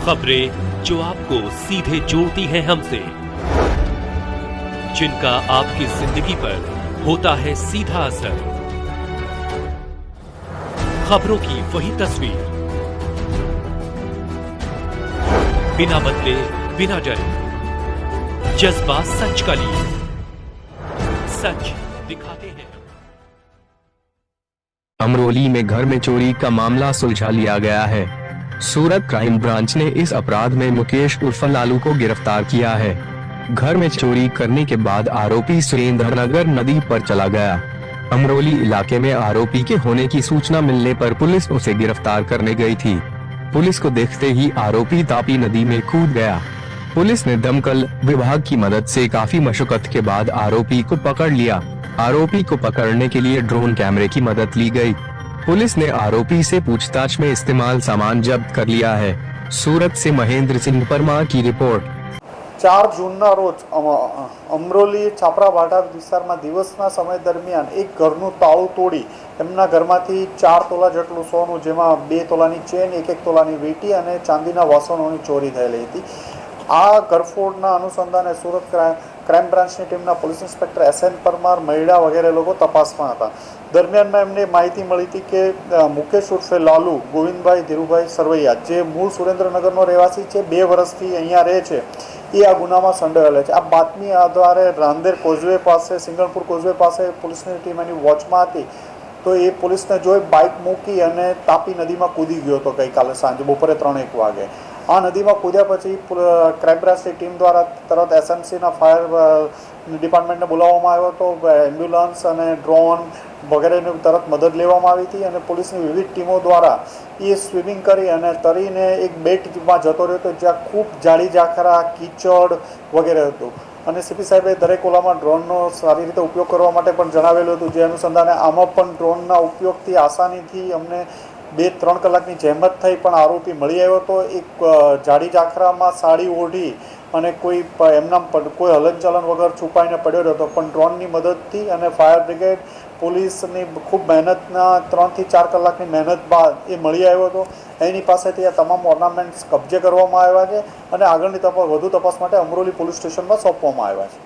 खबरें जो आपको सीधे जोड़ती हैं हमसे, जिनका आपकी जिंदगी पर होता है सीधा असर। खबरों की वही तस्वीर, बिना बदले बिना डरे, जज्बा सच का लिए, सच दिखाते हैं। अमरोली में घर में चोरी का मामला सुलझा लिया गया है। सूरत क्राइम ब्रांच ने इस अपराध में मुकेश उर्फ लालू को गिरफ्तार किया है। घर में चोरी करने के बाद आरोपी सुरेंद्रनगर नदी पर चला गया। अमरोली इलाके में आरोपी के होने की सूचना मिलने पर पुलिस उसे गिरफ्तार करने गई थी। पुलिस को देखते ही आरोपी तापी नदी में कूद गया। पुलिस ने दमकल विभाग की मदद से काफी मशक्कत के बाद आरोपी को पकड़ लिया। आरोपी को पकड़ने के लिए ड्रोन कैमरे की मदद ली गई। पुलिस ने आरोपी से पूछताछ में इस्तेमाल सामान जब्त कर लिया है। सूरत से महेंद्र सिंह परमार की रिपोर्ट। 4 જૂનના રોજ અમરોલી છાપરા ભાટા વિસ્તારમાં દિવસના સમય દરમિયાન એક ઘરનું તાળું તોડી એમના ઘરમાંથી 4 તોલા જેટલું સોનું, જેમાં 2 તોલાની ચેન, 1 તોલાની વીંટી અને ચાંદીના વાસણોની ચોરી થયેલી હતી। આ ઘરફોડના અનુસંધાને સુરત ક્રાઇમ બ્રાન્ચની ટીમના police inspector SN Parmar, Mahida વગેરે લોકો તપાસમાં હતા। દરમિયાનમાં એમને માહિતી મળી હતી કે મુકેશ ઉર્ફે લાલુ ગોવિંદભાઈ ધીરુભાઈ સરવૈયા, જે મૂળ સુરેન્દ્રનગરનો રહેવાસી છે, 2 વર્ષથી અહીંયા રહે છે, એ આ ગુનામાં સંડોવાયેલા છે। આ બાતમી આધારે રાંદેર કોઝવે પાસે, સિંગણપુર કોઝવે પાસે પોલીસની ટીમ એની વોચમાં હતી, તો એ પોલીસને જોઈ બાઇક મૂકી અને તાપી નદીમાં કૂદી ગયો હતો ગઈકાલે સાંજે બપોરે 3-1 વાગે। આ નદીમાં કૂદ્યા પછી ક્રાઇમ બ્રાન્ચની ટીમ દ્વારા તરત SMCના ફાયર ડિપાર્ટમેન્ટને બોલાવવામાં આવ્યો હતો। એમ્બ્યુલન્સ અને ડ્રોન વગેરેની તરત મદદ લેવામાં આવી હતી અને પોલીસની વિવિધ ટીમો દ્વારા એ સ્વિમિંગ કરી અને તરીને એક બેટમાં જતો રહ્યો હતો, જ્યાં ખૂબ જાડી ઝાખરા, કીચડ વગેરે હતું। અને CP સાહેબે દરેક ઓલામાં ડ્રોનનો સારી રીતે ઉપયોગ કરવા માટે પણ જણાવેલું હતું, જે અનુસંધાને આમાં પણ ડ્રોનના ઉપયોગથી આસાનીથી અમને 2-3 કલાકની જહેમત થઈ, પણ આરોપી મળી આવ્યો હતો। એક જાડી ઝાખરામાં સાડી ઓઢી અને કોઈ એમના કોઈ હલનચલન વગર છુપાઈને પડ્યો હતો, પણ ડ્રોનની મદદથી અને ફાયર બ્રિગેડ પોલીસની ખૂબ મહેનતના 3 થી 4 કલાકની મહેનત બાદ એ મળી આવ્યો હતો। એની પાસેથી આ તમામ ઓર્નામેન્ટ્સ કબજે કરવામાં આવ્યા છે અને આગળની વધુ તપાસ માટે અમરોલી પોલીસ સ્ટેશનમાં સોંપવામાં આવ્યા છે।